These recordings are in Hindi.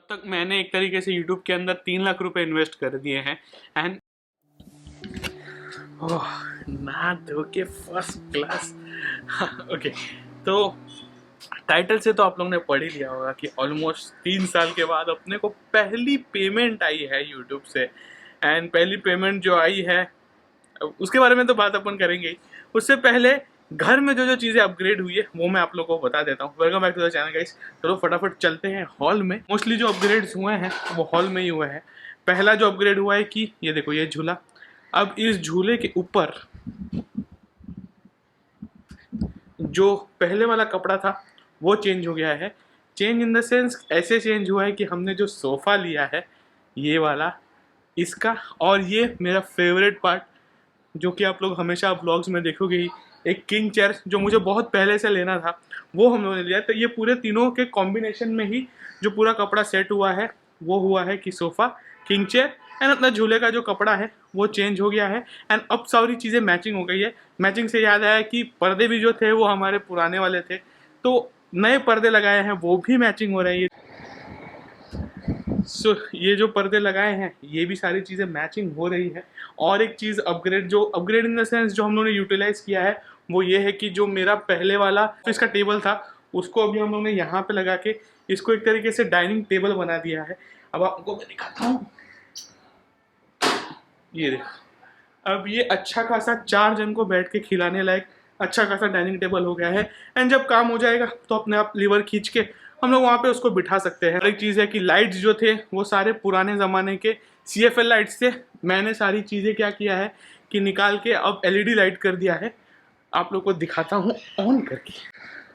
तब तक मैंने एक तरीके से यूट्यूब के अंदर 3 लाख रुपए इन्वेस्ट कर दिए हैं। एंड ना धो के फर्स्ट क्लास। ओके, तो टाइटल से तो आप लोगों ने पढ़ ही लिया होगा कि ऑलमोस्ट 3 साल के बाद अपने को पहली पेमेंट आई है यूट्यूब से। एंड पहली पेमेंट जो आई है उसके बारे में तो बात अपन करेंगे ही। उससे पहले घर में जो जो चीज़ें अपग्रेड हुई है वो मैं आप लोगों को बता देता हूँ। Welcome back to the channel guys. चलो फटाफट चलते हैं हॉल में। मोस्टली जो अपग्रेड्स हुए हैं वो हॉल में ही हुए हैं। पहला जो अपग्रेड हुआ है कि ये देखो ये झूला, अब इस झूले के ऊपर जो पहले वाला कपड़ा था वो चेंज हो गया है। चेंज इन द सेंस ऐसे चेंज हुआ है कि हमने जो सोफ़ा लिया है ये वाला, इसका, और ये मेरा फेवरेट पार्ट जो कि आप लोग हमेशा व्लॉग्स में देखोगे ही, एक किंग चेयर जो मुझे बहुत पहले से लेना था वो हम लोगों ने लिया। तो ये पूरे तीनों के कॉम्बिनेशन में ही जो पूरा कपड़ा सेट हुआ है वो हुआ है कि सोफ़ा, किंग चेयर एंड अपना झूले का जो कपड़ा है वो चेंज हो गया है। एंड अब सारी चीज़ें मैचिंग हो गई है। मैचिंग से याद आया कि पर्दे भी जो थे वो हमारे पुराने वाले थे, तो नए पर्दे लगाए हैं वो भी मैचिंग हो रही है। ये जो पर्दे लगाए हैं ये भी सारी चीज़ें मैचिंग हो रही है। और एक चीज़ अपग्रेड इन द सेंस जो हम लोगों ने यूटिलाइज़ किया है वो ये है कि जो मेरा पहले वाला इसका टेबल था उसको अभी हम लोगों ने यहाँ पे लगा के इसको एक तरीके से डाइनिंग टेबल बना दिया है। अब आपको मैं दिखाता हूँ, ये देखो अब ये अच्छा खासा 4 जन को बैठ के खिलाने लायक अच्छा खासा डाइनिंग टेबल हो गया है। एंड जब काम हो जाएगा तो अपने आप लीवर खींच के हम लोग वहाँ पे उसको बिठा सकते हैं। एक चीज़ है कि लाइट्स जो थे वो सारे पुराने ज़माने के CFL लाइट्स थे। मैंने सारी चीज़ें क्या किया है कि निकाल के अब LED लाइट कर दिया है। आप लोग को दिखाता हूँ ऑन करके।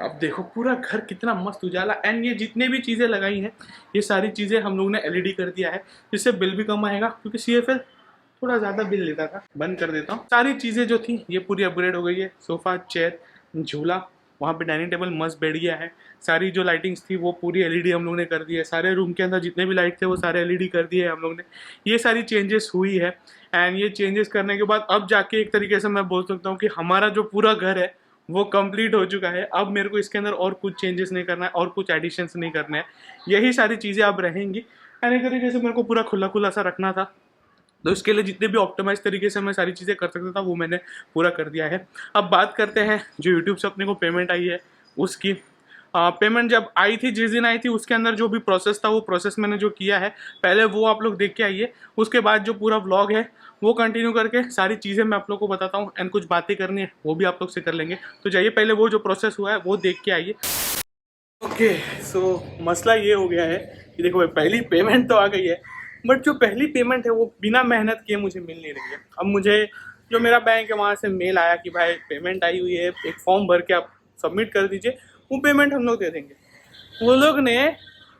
अब देखो पूरा घर कितना मस्त उजाला। एंड ये जितने भी चीज़ें लगाई हैं ये सारी चीज़ें हम लोग ने LED कर दिया है, जिससे बिल भी कम आएगा क्योंकि CFL थोड़ा ज़्यादा बिल लेता था। बंद कर देता हूँ। सारी चीज़ें जो थी ये पूरी अपग्रेड हो गई है। सोफ़ा, चेयर, झूला, वहाँ पे डाइनिंग टेबल मस्त बैठ गया है। सारी जो लाइटिंग्स थी वो पूरी LED हम लोग ने कर दी है। सारे रूम के अंदर जितने भी लाइट थे वो सारे LED कर दिए हम लोग ने। ये सारी चेंजेस हुई है। एंड ये चेंजेस करने के बाद अब जाके एक तरीके से मैं बोल सकता हूँ कि हमारा जो पूरा घर है वो कंप्लीट हो चुका है। अब मेरे को इसके अंदर और कुछ चेंजेस नहीं करना है और कुछ एडिशंस नहीं करने हैं। यही सारी चीज़ें अब रहेंगी। एंड एक तरीके से मेरे को पूरा खुला खुला सा रखना था, तो इसके लिए जितने भी ऑप्टिमाइज तरीके से मैं सारी चीज़ें कर सकता था वो मैंने पूरा कर दिया है। अब बात करते हैं जो यूट्यूब से अपने को पेमेंट आई है उसकी। पेमेंट जब आई थी, जिस दिन आई थी, उसके अंदर जो भी प्रोसेस था वो प्रोसेस मैंने जो किया है पहले वो आप लोग देख के आइए। उसके बाद जो पूरा व्लॉग है वो कंटिन्यू करके सारी चीज़ें मैं आप लोग को बताता हूँ। एंड कुछ बातें करनी है वो भी आप लोग से कर लेंगे। तो जाइए पहले वो जो प्रोसेस हुआ है वो देख के आइए। ओके, सो मसला ये हो गया है कि देखो भाई पहली पेमेंट तो आ गई है, बट जो पहली पेमेंट है वो बिना मेहनत किए मुझे मिल नहीं रही है। अब मुझे जो मेरा बैंक है वहाँ से मेल आया कि भाई पेमेंट आई हुई है, एक फॉर्म भर के आप सबमिट कर दीजिए, वो पेमेंट हम लोग दे देंगे। वो लोग ने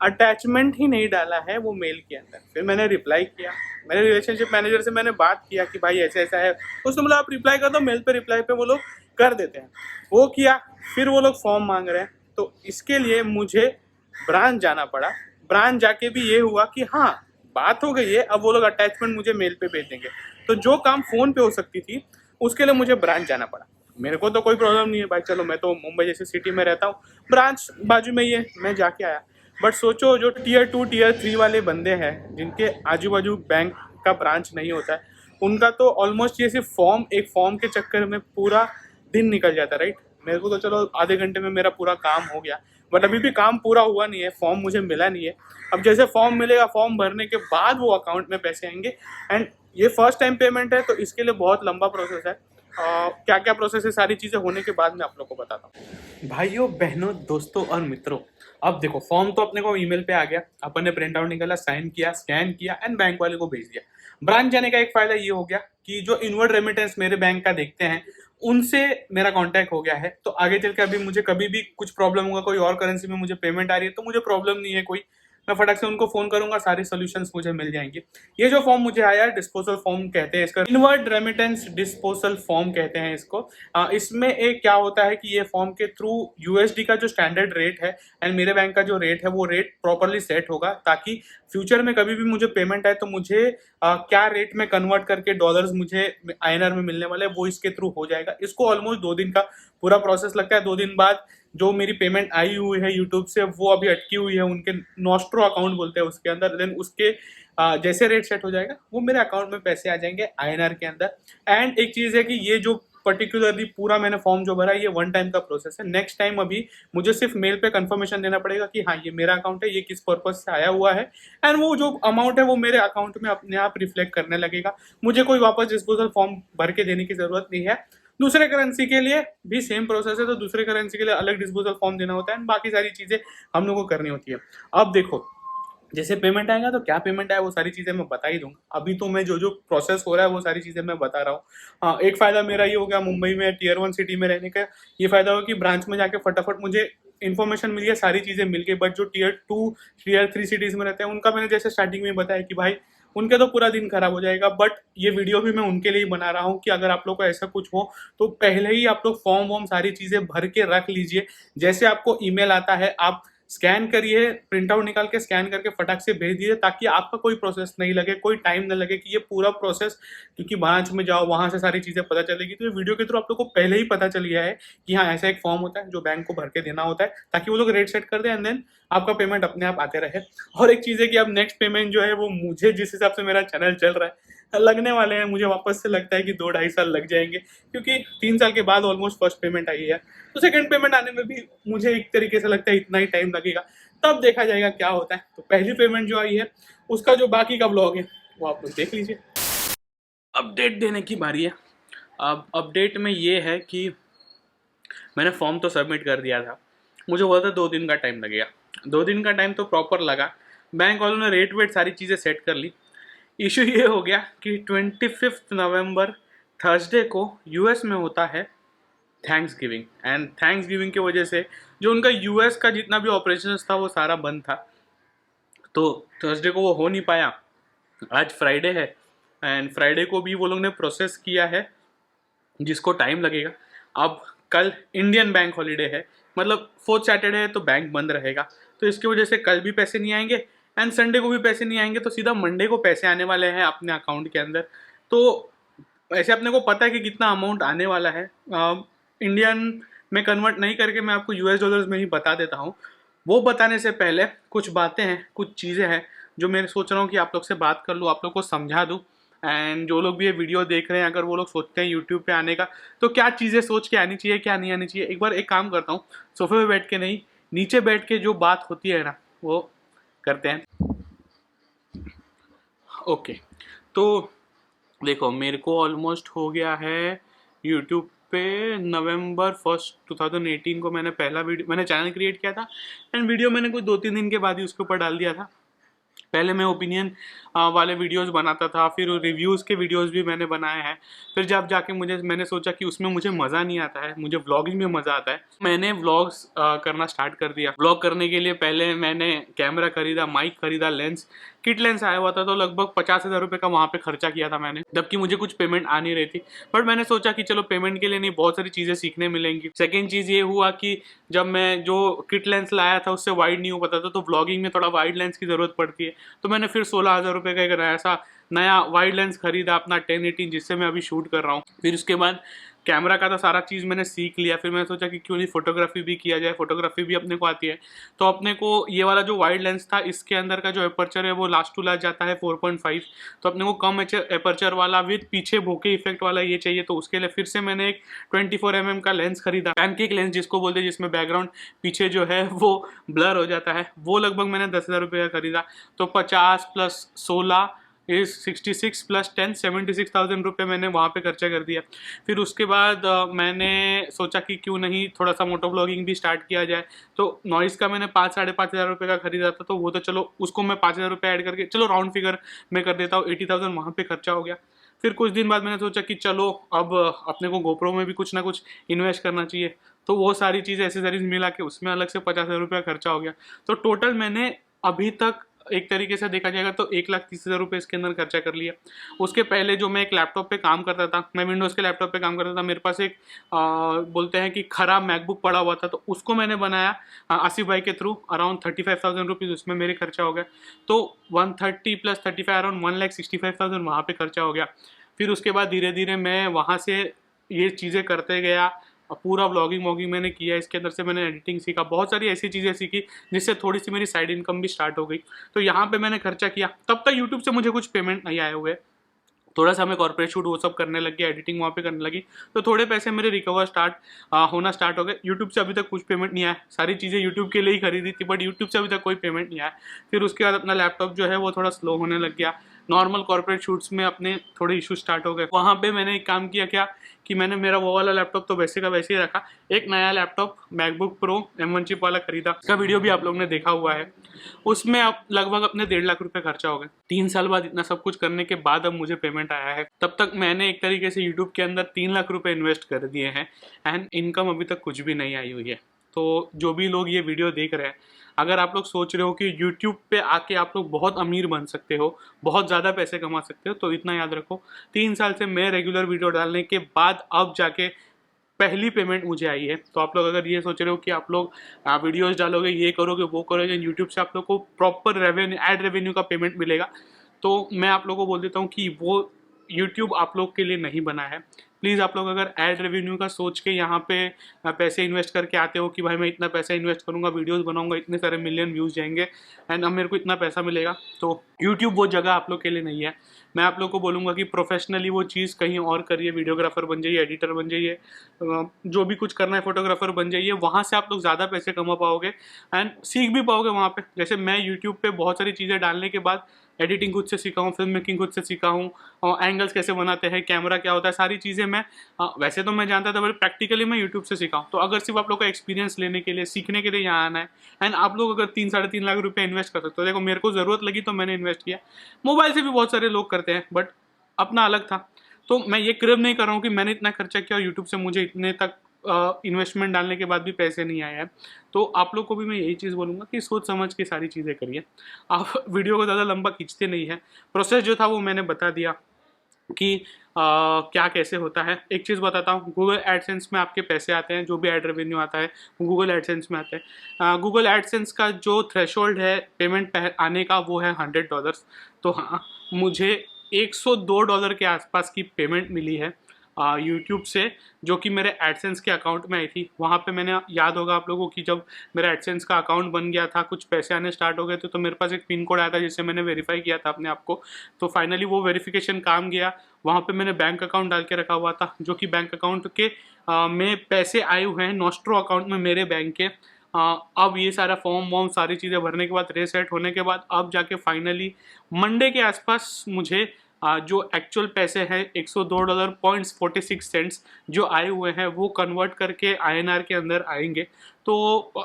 अटैचमेंट ही नहीं डाला है वो मेल के अंदर। फिर मैंने रिप्लाई किया, मेरे रिलेशनशिप मैनेजर से मैंने बात किया कि भाई ऐसा ऐसा है। उसने बोला आप रिप्लाई कर दो, मेल पे रिप्लाई पे वो लोग कर देते हैं। वो किया, फिर वो लोग फॉर्म मांग रहे हैं। तो इसके लिए मुझे ब्रांच जाना पड़ा। ब्रांच जाके भी ये हुआ कि हाँ बात हो गई है, अब वो लोग अटैचमेंट मुझे मेल पे भेज देंगे। तो जो काम फ़ोन पे हो सकती थी उसके लिए मुझे ब्रांच जाना पड़ा। मेरे को तो कोई प्रॉब्लम नहीं है भाई, चलो मैं तो मुंबई जैसी सिटी में रहता हूँ, ब्रांच बाजू में ही है, मैं जाके आया। बट सोचो जो Tier 2 Tier 3 वाले बंदे हैं जिनके आजू बाजू बैंक का ब्रांच नहीं होता है, उनका तो ऑलमोस्ट ये सिर्फ एक फॉर्म के चक्कर में पूरा दिन निकल जाता है, राइट। मेरे को तो चलो आधे घंटे में मेरा पूरा काम हो गया, बट अभी भी काम पूरा हुआ नहीं है, फॉर्म मुझे मिला नहीं है। अब जैसे फॉर्म मिलेगा, फॉर्म भरने के बाद वो अकाउंट में पैसे आएंगे। एंड ये फर्स्ट टाइम पेमेंट है तो इसके लिए बहुत लंबा प्रोसेस है। क्या क्या प्रोसेस है सारी चीज़ें होने के बाद मैं आप लोग को बताता हूँ। भाइयों बहनों दोस्तों और मित्रों, अब देखो फॉर्म तो अपने को ईमेल पे आ गया, अपन ने प्रिंट आउट निकाला, साइन किया, स्कैन किया एंड बैंक वाले को भेज दिया। ब्रांच जाने का एक फायदा ये हो गया कि जो इनवर्ड रेमिटेंस मेरे बैंक का देखते हैं उनसे मेरा कांटेक्ट हो गया है। तो आगे चल के अभी मुझे कभी भी कुछ प्रॉब्लम होगा, कोई और करेंसी में मुझे पेमेंट आ रही है तो मुझे प्रॉब्लम नहीं है कोई, मैं फटाक से उनको फोन करूंगा, सारी सोल्यूशंस मुझे मिल जाएंगे। ये जो फॉर्म मुझे आया है डिस्पोजल फॉर्म कहते हैं इसका, इनवर्ड रेमिटेंस डिस्पोजल फॉर्म कहते हैं इसको। इसमें एक क्या होता है कि ये फॉर्म के थ्रू USD का जो स्टैंडर्ड रेट है एंड मेरे बैंक का जो रेट है वो रेट प्रॉपरली सेट होगा, ताकि फ्यूचर में कभी भी मुझे पेमेंट आए तो मुझे क्या रेट में कन्वर्ट करके डॉलर्स मुझे INR में मिलने वाले वो इसके थ्रू हो जाएगा। इसको ऑलमोस्ट 2 दिन का पूरा प्रोसेस लगता है। 2 दिन बाद जो मेरी पेमेंट आई हुई है यूट्यूब से वो अभी अटकी हुई है उनके नॉस्ट्रो अकाउंट बोलते हैं उसके अंदर, देन उसके जैसे रेट सेट हो जाएगा वो मेरे अकाउंट में पैसे आ जाएंगे INR के अंदर। एंड एक चीज़ है कि ये जो पर्टिकुलरली पूरा मैंने फॉर्म जो भरा ये वन टाइम का प्रोसेस है। नेक्स्ट टाइम अभी मुझे सिर्फ मेल पे कंफर्मेशन देना पड़ेगा कि हाँ ये मेरा अकाउंट है, ये किस पर्पज से आया हुआ है, एंड वो जो अमाउंट है वो मेरे अकाउंट में अपने आप रिफ्लेक्ट करने लगेगा। मुझे कोई वापस डिस्पोजल फॉर्म भर के देने की जरूरत नहीं है। दूसरे करेंसी के लिए भी सेम प्रोसेस है, तो दूसरे करेंसी के लिए अलग डिस्पोजल फॉर्म देना होता है एंड बाकी सारी चीज़ें हम लोग को करनी होती है। अब देखो जैसे पेमेंट आएगा तो क्या पेमेंट आया वो सारी चीज़ें मैं बता ही दूंगा। अभी तो मैं जो जो प्रोसेस हो रहा है वो सारी चीज़ें मैं बता रहा हूँ। हाँ, एक फ़ायदा मेरा ये हो गया मुंबई में Tier 1 सिटी में रहने का, ये फ़ायदा हो कि ब्रांच में जाके फटाफट मुझे इन्फॉर्मेशन मिल गया, सारी चीज़ें मिल गई। बट जो Tier 2 Tier 3 सिटीज़ में रहते हैं उनका मैंने जैसे स्टार्टिंग में बताया कि भाई उनके तो पूरा दिन खराब हो जाएगा। बट ये वीडियो भी मैं उनके लिए ही बना रहा हूँ कि अगर आप लोग को ऐसा कुछ हो तो पहले ही आप लोग फॉर्म वॉर्म सारी चीज़ें भर के रख लीजिए। जैसे आपको ईमेल आता है आप स्कैन करिए, प्रिंट आउट निकाल के स्कैन करके फटाक से भेज दीजिए, ताकि आपका कोई प्रोसेस नहीं लगे, कोई टाइम न लगे कि ये पूरा प्रोसेस, क्योंकि ब्रांच में जाओ वहां से सारी चीज़ें पता चलेगी। तो ये वीडियो के थ्रू आप लोग को पहले ही पता चल गया है कि हाँ ऐसा एक फॉर्म होता है जो बैंक को भर के देना होता है, ताकि वो लोग रेट सेट कर दें एंड देन आपका पेमेंट अपने आप आते रहे। और एक चीज़ है कि अब नेक्स्ट पेमेंट जो है वो मुझे जिस हिसाब से मेरा चैनल चल रहा है लगने वाले हैं, मुझे वापस से लगता है कि 2-2.5 साल लग जाएंगे, क्योंकि 3 साल के बाद ऑलमोस्ट फर्स्ट पेमेंट आई है। तो सेकंड पेमेंट आने में भी मुझे एक तरीके से लगता है इतना ही टाइम लगेगा, तब देखा जाएगा क्या होता है। तो पहली पेमेंट जो आई है उसका जो बाकी का व्लॉग है वो आप लोग देख लीजिए। अपडेट देने की बारी है। अब अपडेट में ये है कि मैंने फॉर्म तो सबमिट कर दिया था, मुझे बोला था 2 दिन का टाइम लगेगा। 2 दिन का टाइम तो प्रॉपर लगा, बैंक वालों ने रेट वेट सारी चीज़ें सेट कर ली। इशू ये हो गया कि 25 नवंबर थर्सडे को US में होता है thanks giving, and thanks giving की वजह से जो उनका US का जितना भी ऑपरेशन था वो सारा बंद था, तो थर्सडे को वो हो नहीं पाया। आज फ्राइडे है एंड फ्राइडे को भी वो लोग ने प्रोसेस किया है जिसको टाइम लगेगा। अब कल इंडियन बैंक हॉलीडे है, मतलब 4th सैटरडे है तो बैंक बंद रहेगा, तो इसकी वजह से कल भी पैसे नहीं आएंगे एंड संडे को भी पैसे नहीं आएंगे, तो सीधा मंडे को पैसे आने वाले हैं अपने अकाउंट के अंदर। तो ऐसे अपने को पता है कि कितना अमाउंट आने वाला है। इंडियन में कन्वर्ट नहीं करके मैं आपको US डॉलर्स में ही बता देता हूँ। वो बताने से पहले कुछ बातें हैं, कुछ चीज़ें हैं जो मैं सोच रहा हूँ कि आप लोग से बात कर लूँ, आप लोग को समझा दूँ। एंड जो लोग भी ये वीडियो देख रहे हैं अगर वो लोग सोचते हैं यूट्यूब पे आने का, तो क्या चीज़ें सोच के आनी चाहिए क्या नहीं आनी चाहिए। एक बार एक काम करता हूँ, सोफे पे बैठ के नहीं, नीचे बैठ के जो बात होती है ना वो करते हैं। ओके, तो देखो मेरे को ऑलमोस्ट हो गया है यूट्यूब पे नवंबर 1 2018 को मैंने चैनल क्रिएट किया था एंड वीडियो मैंने कुछ 2-3 दिन के बाद ही उसके ऊपर डाल दिया था। पहले मैं ओपिनियन वाले वीडियोस बनाता था, फिर रिव्यूज़ के वीडियोस भी मैंने बनाए हैं। फिर जब जाके मैंने सोचा कि उसमें मुझे मज़ा नहीं आता है, मुझे व्लॉगिंग में मज़ा आता है, मैंने व्लॉग्स करना स्टार्ट कर दिया। व्लॉग करने के लिए पहले मैंने कैमरा खरीदा, माइक खरीदा, लेंस किट लेंस आया हुआ था, तो लगभग 50,000 रुपये का वहाँ पे खर्चा किया था मैंने, जबकि मुझे कुछ पेमेंट आ नहीं रही थी। बट मैंने सोचा कि चलो पेमेंट के लिए नहीं, बहुत सारी चीज़ें सीखने मिलेंगी। सेकेंड चीज़ ये हुआ कि जब मैं जो किट लेंस लाया था उससे वाइड नहीं हो पाता था, तो व्लॉगिंग में थोड़ा वाइड लेंस की ज़रूरत पड़ती है, तो मैंने फिर 16,000 रुपये का एक ऐसा नया वाइड लेंस खरीदा अपना 10-18, जिससे मैं अभी शूट कर रहा हूँ। फिर उसके बाद कैमरा का तो सारा चीज़ मैंने सीख लिया। फिर मैंने सोचा कि क्यों नहीं फोटोग्राफी भी किया जाए, फोटोग्राफी भी अपने को आती है। तो अपने को ये वाला जो वाइड लेंस था इसके अंदर का जो एपर्चर है वो लास्ट टू लास्ट जाता है 4.5, तो अपने को कम एपर्चर वाला विद पीछे बोके इफेक्ट वाला ये चाहिए। तो उसके लिए फिर से मैंने एक 24mm का लेंस खरीदा, पैनकेक लेंस जिसको बोलते हैं, जिसमें बैकग्राउंड पीछे जो है वो ब्लर हो जाता है। वो लगभग मैंने 10,000 रुपये का खरीदा। तो 50 + 16 इज 66 + 10 76,000 रुपये मैंने वहाँ पे खर्चा कर दिया। फिर उसके बाद मैंने सोचा कि क्यों नहीं थोड़ा सा मोटो ब्लॉगिंग भी स्टार्ट किया जाए। तो नॉइस का मैंने 5-5,500 रुपये का खरीदा था, तो वो तो चलो उसको मैं 5,000 रुपये ऐड करके चलो राउंड फिगर में कर देता हूँ, 80,000 वहाँ पे खर्चा हो गया। फिर कुछ दिन बाद मैंने सोचा कि चलो अब अपने को गोप्रो में भी कुछ ना कुछ इन्वेस्ट करना चाहिए, तो वो सारी चीज़ें एसेसरीज मिला के उसमें अलग से 50,000 रुपये खर्चा हो गया। तो टोटल मैंने अभी तक एक तरीके से देखा जाएगा तो 1,30,000 रुपये इसके अंदर खर्चा कर लिया। उसके पहले जो मैं एक लैपटॉप पे काम करता था, मैं विंडोज़ के लैपटॉप पे काम करता था, मेरे पास एक बोलते हैं कि खराब मैकबुक पड़ा हुआ था, तो उसको मैंने बनाया आसिफ भाई के थ्रू, अराउंड 35,000 रुपीज़ उसमें मेरे खर्चा हो गया। तो 130 + 35 अराउंड 1,65,000 वहाँ पे खर्चा हो गया। फिर उसके बाद धीरे धीरे मैं वहाँ से ये चीज़ें करते गया, पूरा व्लॉगिंग वॉगिंग मैंने किया, इसके अंदर से मैंने एडिटिंग सीखा, बहुत सारी ऐसी चीज़ें सीखी जिससे थोड़ी सी मेरी साइड इनकम भी स्टार्ट हो गई। तो यहाँ पे मैंने खर्चा किया, तब तक यूट्यूब से मुझे कुछ पेमेंट नहीं आए हुए। थोड़ा सा मैं कॉर्पोरेट शूट वो सब करने लग गया, एडिटिंग वहाँ पे करने लगी, तो थोड़े पैसे मेरे रिकवर होना स्टार्ट हो गए। यूट्यूब से अभी तक कुछ पेमेंट नहीं आया, सारी चीज़ें यूट्यूब के लिए ही खरीदी थी, बट यूट्यूब से अभी तक कोई पेमेंट नहीं आया। फिर उसके बाद अपना लैपटॉप जो है वो थोड़ा स्लो होने लग गया, नॉर्मल कॉर्पोरेट शूट्स में अपने थोड़े इशू स्टार्ट हो गए। वहाँ पे मैंने एक काम किया क्या कि मैंने मेरा वो वाला लैपटॉप तो वैसे का वैसे ही रखा, एक नया laptop MacBook pro M1 chip वाला खरीदा। इसका वीडियो भी आप लोगों ने देखा हुआ है। उसमें अब लगभग अपने 1.5 लाख रुपए खर्चा हो गए। 3 साल बाद इतना सब कुछ करने के बाद अब मुझे पेमेंट आया है। तब तक मैंने एक तरीके से यूट्यूब के अंदर 3 लाख रुपए इन्वेस्ट कर दिए हैं एंड इनकम अभी तक कुछ भी नहीं आई हुई है। तो जो भी लोग ये वीडियो देख रहे हैं, अगर आप लोग सोच रहे हो कि YouTube पे आके आप लोग बहुत अमीर बन सकते हो, बहुत ज़्यादा पैसे कमा सकते हो, तो इतना याद रखो, 3 साल से मैं रेगुलर वीडियो डालने के बाद अब जाके पहली पेमेंट मुझे आई है। तो आप लोग अगर ये सोच रहे हो कि आप लोग वीडियोस डालोगे, ये करोगे, वो करोगे, यूट्यूब से आप लोग को प्रॉपर रेवेन्यू, एड रेवेन्यू का पेमेंट मिलेगा, तो मैं आप लोगों को बोल देता हूँ कि वो यूट्यूब आप लोग के लिए नहीं बना है। प्लीज़ आप लोग अगर एड रेवेन्यू का सोच के यहाँ पे पैसे इन्वेस्ट करके आते हो कि भाई मैं इतना पैसा इन्वेस्ट करूँगा, वीडियोस बनाऊँगा, इतने सारे मिलियन व्यूज़ जाएंगे एंड अब मेरे को इतना पैसा मिलेगा, तो यूट्यूब वो जगह आप लोग के लिए नहीं है। मैं आप लोग को बोलूँगा कि प्रोफेशनली वो चीज़ कहीं और करिए, वीडियोग्राफर बन जाइए, एडिटर बन जाइए, जो भी कुछ करना है, फोटोग्राफर बन जाइए। वहाँ से आप लोग ज़्यादा पैसे कमा पाओगे एंड सीख भी पाओगे वहाँ पे। जैसे मैं यूट्यूब पे बहुत सारी चीज़ें डालने के बाद एडिटिंग खुद से सीखा हूँ, फिल्म मेकिंग खुद से सीखा हूँ, और एंगल्स कैसे बनाते हैं, कैमरा क्या होता है, सारी चीज़ें मैं वैसे तो मैं जानता था, बट प्रैक्टिकली मैं यूट्यूब से सीखा हूँ। तो अगर सिर्फ आप लोग का एक्सपीरियंस लेने के लिए, सीखने के लिए यहाँ आना है एंड आप लोग अगर 3-3.5 लाख रुपये इन्वेस्ट कर सकते हो, देखो मेरे को ज़रूरत लगी तो मैंने इन्वेस्ट किया। मोबाइल से भी बहुत सारे लोग करते हैं, बट अपना अलग था। तो मैं ये क्रेव नहीं कर रहा हूँ कि मैंने इतना खर्चा किया और यूट्यूब से मुझे इतने तक इन्वेस्टमेंट डालने के बाद भी पैसे नहीं आए हैं। तो आप लोग को भी मैं यही चीज़ बोलूँगा कि सोच समझ के सारी चीज़ें करिए। आप वीडियो को ज़्यादा लंबा खींचते नहीं है। प्रोसेस जो था वो मैंने बता दिया कि क्या कैसे होता है। एक चीज़ बताता हूँ, गूगल एडसेंस में आपके पैसे आते हैं, जो भी एड रेवेन्यू आता है वो गूगल एडसेंस में आता है। गूगल एडसेंस का जो थ्रेशोल्ड है पेमेंट आने का वो है $100। तो हाँ, मुझे $102 के आसपास की पेमेंट मिली है यूट्यूब से, जो कि मेरे एडसेंस के अकाउंट में आई थी। वहाँ पे मैंने, याद होगा आप लोगों की, जब मेरा एडसेंस का अकाउंट बन गया था, कुछ पैसे आने स्टार्ट हो गए थे, तो मेरे पास एक पिन कोड आया था जिससे मैंने वेरीफाई किया था अपने आप को। तो फाइनली वो वेरिफिकेशन काम गया। वहाँ पे मैंने बैंक अकाउंट डाल के रखा हुआ था, जो कि बैंक अकाउंट के में पैसे आए हुए हैं नॉस्ट्रो अकाउंट में मेरे बैंक के। अब ये सारा फॉर्म वॉर्म सारी चीज़ें भरने के बाद, रीसेट होने के बाद, अब जाके फाइनली मंडे के आसपास मुझे जो एक्चुअल पैसे हैं $102.46 जो आए हुए हैं वो कन्वर्ट करके INR के अंदर आएंगे। तो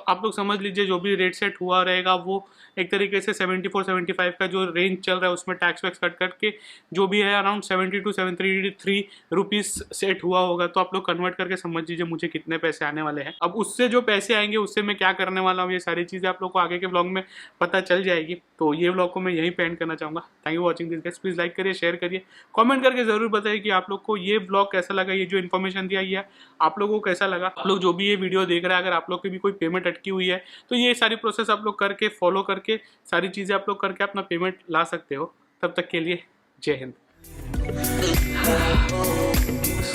आप लोग समझ लीजिए जो भी रेट सेट हुआ रहेगा वो एक तरीके से 74-75 का जो रेंज चल रहा है उसमें टैक्स वैक्स कट करके जो भी है अराउंड 72-73 रुपीज़ सेट हुआ होगा। तो आप लोग कन्वर्ट करके समझ लीजिए मुझे कितने पैसे आने वाले हैं। अब उससे जो पैसे आएंगे उससे मैं क्या करने वाला हूँ, ये सारी चीज़ें आप लोग को आगे के ब्लॉग में पता चल जाएगी। तो ये ब्लॉग को मैं यहीं पे एंड करना चाहूँगा। Thank you watching this guys. Please like करिए, शेयर करिए, कमेंट करके ज़रूर बताइए कि आप लोग को ये ब्लॉग कैसा लगा, ये जो इन्फॉर्मेशन दिया है आप लोगों को कैसा लगा। आप लोग जो भी ये वीडियो देख रहे हैं, अगर आप लोग की भी कोई पेमेंट अटकी हुई है तो ये सारी प्रोसेस आप लोग करके, फॉलो करके, सारी चीज़ें आप लोग करके अपना पेमेंट ला सकते हो। तब तक के लिए जय हिंद।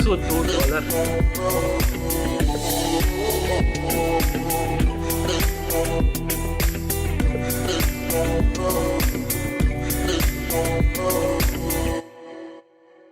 $2